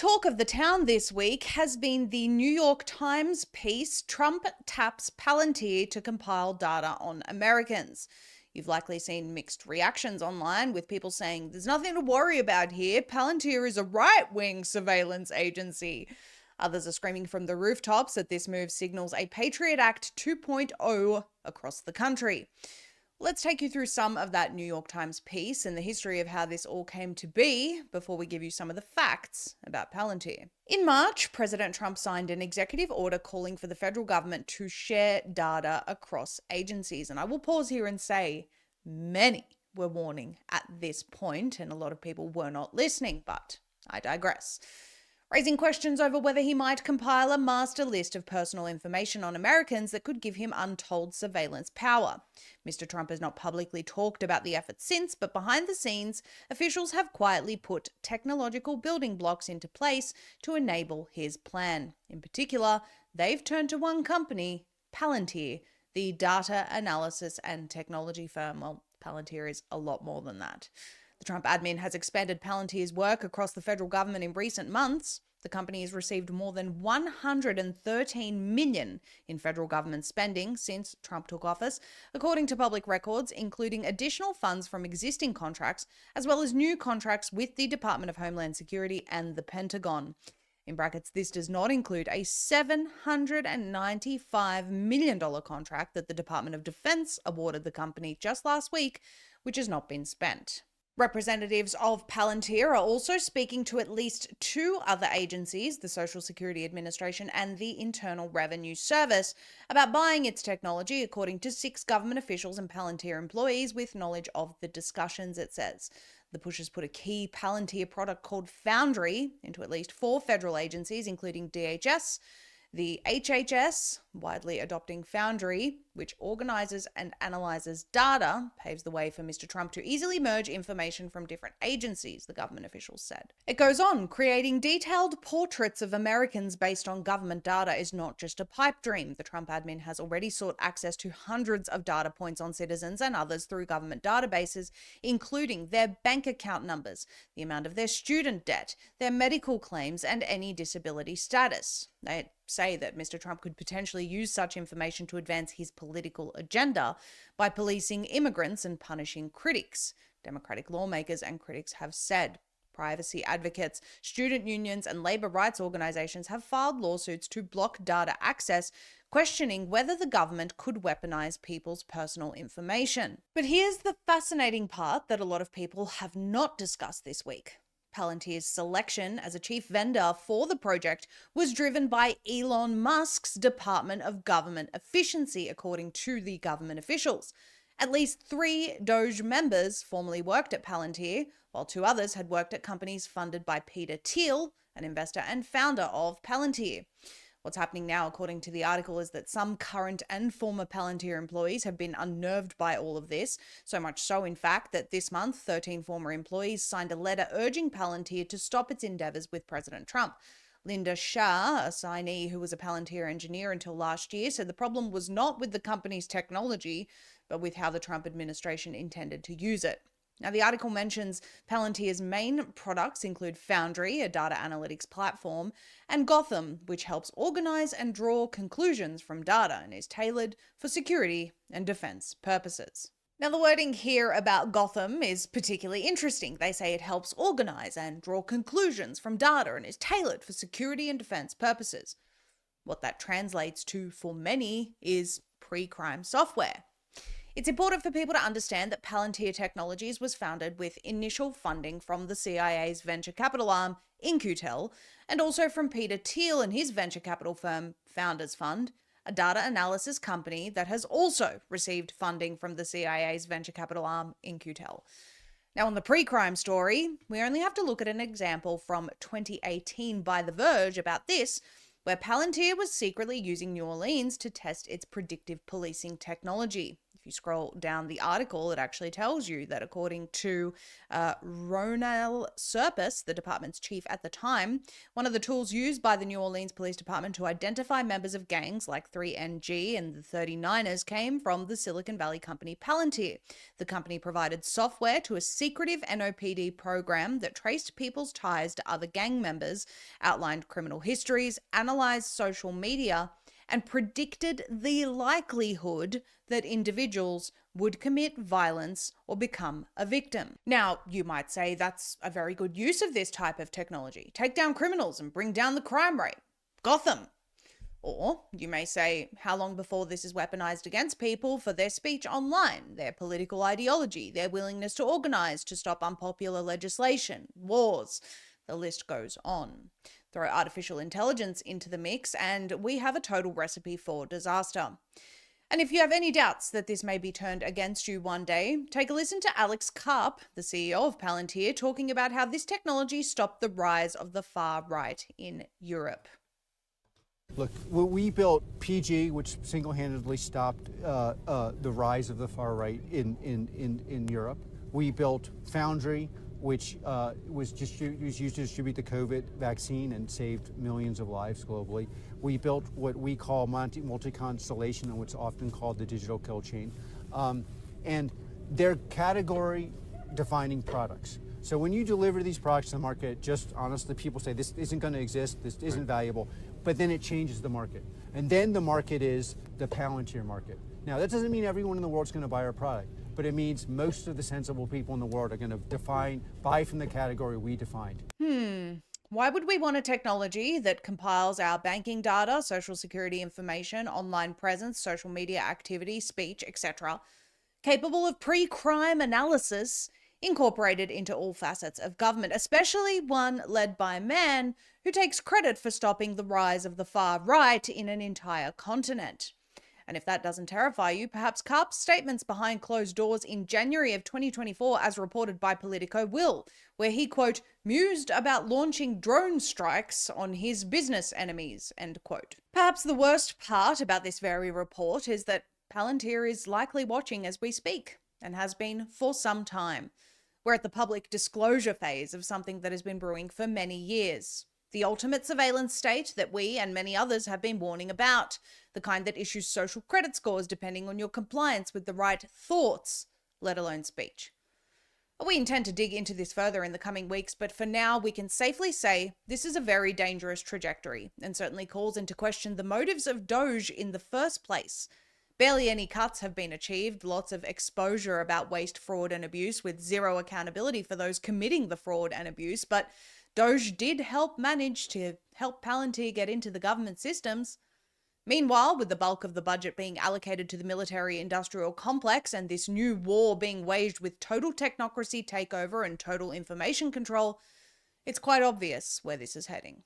talk of the town this week has been the New York Times piece, "Trump Taps Palantir to Compile Data on Americans." You've likely seen mixed reactions online, with people saying, "There's nothing to worry about here. Palantir is a right-wing surveillance agency." Others are screaming from the rooftops that this move signals a Patriot Act 2.0 across the country. Let's take you through some of that New York Times piece and the history of how this all came to be before we give you some of the facts about Palantir. In March, President Trump signed an executive order calling for the federal government to share data across agencies. And I will pause here and say many were warning at this point, and a lot of people were not listening, but I digress. Raising questions over whether he might compile a master list of personal information on Americans that could give him untold surveillance power. Mr. Trump has not publicly talked about the effort since, but behind the scenes, officials have quietly put technological building blocks into place to enable his plan. In particular, they've turned to one company, Palantir, the data analysis and technology firm. Well, Palantir is a lot more than that. The Trump admin has expanded Palantir's work across the federal government in recent months. The company has received more than $113 million in federal government spending since Trump took office, according to public records, including additional funds from existing contracts, as well as new contracts with the Department of Homeland Security and the Pentagon. In brackets, this does not include a $795 million contract that the Department of Defense awarded the company just last week, which has not been spent. Representatives of Palantir are also speaking to at least two other agencies, the Social Security Administration and the Internal Revenue Service, about buying its technology, according to 6 government officials and Palantir employees with knowledge of the discussions, it says. The push has put a key Palantir product called Foundry into at least 4 federal agencies, including DHS, the HHS, widely adopting Foundry, which organizes and analyzes data, paves the way for Mr. Trump to easily merge information from different agencies, the government officials said. It goes on, creating detailed portraits of Americans based on government data is not just a pipe dream. The Trump admin has already sought access to hundreds of data points on citizens and others through government databases, including their bank account numbers, the amount of their student debt, their medical claims, and any disability status. They say that Mr. Trump could potentially use such information to advance his political agenda by policing immigrants and punishing critics. Democratic lawmakers and critics have said. Privacy advocates, student unions, and labor rights organizations have filed lawsuits to block data access, questioning whether the government could weaponize people's personal information. But here's the fascinating part that a lot of people have not discussed this week. Palantir's selection as a chief vendor for the project was driven by Elon Musk's Department of Government Efficiency, according to the government officials. At least 3 DOGE members formerly worked at Palantir, while 2 others had worked at companies funded by Peter Thiel, an investor and founder of Palantir. What's happening now, according to the article, is that some current and former Palantir employees have been unnerved by all of this, so much so, in fact, that this month, 13 former employees signed a letter urging Palantir to stop its endeavors with President Trump. Linda Shah, a signee who was a Palantir engineer until last year, said the problem was not with the company's technology, but with how the Trump administration intended to use it. Now, the article mentions Palantir's main products include Foundry, a data analytics platform, and Gotham, which helps organize and draw conclusions from data and is tailored for security and defense purposes. Now, the wording here about Gotham is particularly interesting. They say it helps organize and draw conclusions from data and is tailored for security and defense purposes. What that translates to for many is pre-crime software. It's important for people to understand that Palantir Technologies was founded with initial funding from the CIA's venture capital arm, In-Q-Tel, and also from Peter Thiel and his venture capital firm, Founders Fund, a data analysis company that has also received funding from the CIA's venture capital arm, In-Q-Tel. Now, on the pre-crime story, we only have to look at an example from 2018 by The Verge about this, where Palantir was secretly using New Orleans to test its predictive policing technology. If you scroll down the article, it actually tells you that according to Ronald Serpis, the department's chief at the time, one of the tools used by the New Orleans Police Department to identify members of gangs like 3NG and the 39ers came from the Silicon Valley company Palantir. The company provided software to a secretive NOPD program that traced people's ties to other gang members, outlined criminal histories, analyzed social media, and predicted the likelihood that individuals would commit violence or become a victim. Now, you might say that's a very good use of this type of technology. Take down criminals and bring down the crime rate. Gotham. Or you may say, how long before this is weaponized against people for their speech online, their political ideology, their willingness to organize to stop unpopular legislation, wars, the list goes on. Throw artificial intelligence into the mix, and we have a total recipe for disaster. And if you have any doubts that this may be turned against you one day, take a listen to Alex Karp, the CEO of Palantir, talking about how this technology stopped the rise of the far right in Europe. Look, we built PG, which single-handedly stopped the rise of the far right in Europe. We built Foundry, which was used to distribute the COVID vaccine and saved millions of lives globally. We built what we call multi-constellation, and what's often called the digital kill chain. And they're category-defining products. So when you deliver these products to the market, just honestly, people say this isn't going to exist, this isn't valuable, but then it changes the market. And then the market is the Palantir market. Now, that doesn't mean everyone in the world is going to buy our product, but it means most of the sensible people in the world are going to buy from the category we defined. Why would we want a technology that compiles our banking data, social security information, online presence, social media activity, speech, etc., capable of pre-crime analysis, incorporated into all facets of government, especially one led by a man who takes credit for stopping the rise of the far right in an entire continent? And if that doesn't terrify you, perhaps Karp's statements behind closed doors in January of 2024, as reported by Politico, will, where he, quote, mused about launching drone strikes on his business enemies, end quote. Perhaps the worst part about this very report is that Palantir is likely watching as we speak, and has been for some time. We're at the public disclosure phase of something that has been brewing for many years. The ultimate surveillance state that we and many others have been warning about. The kind that issues social credit scores depending on your compliance with the right thoughts, let alone speech. We intend to dig into this further in the coming weeks, but for now we can safely say this is a very dangerous trajectory, and certainly calls into question the motives of Doge in the first place. Barely any cuts have been achieved, lots of exposure about waste, fraud and abuse with zero accountability for those committing the fraud and abuse, but Doge did manage to help Palantir get into the government systems. Meanwhile, with the bulk of the budget being allocated to the military-industrial complex and this new war being waged with total technocracy takeover and total information control, it's quite obvious where this is heading.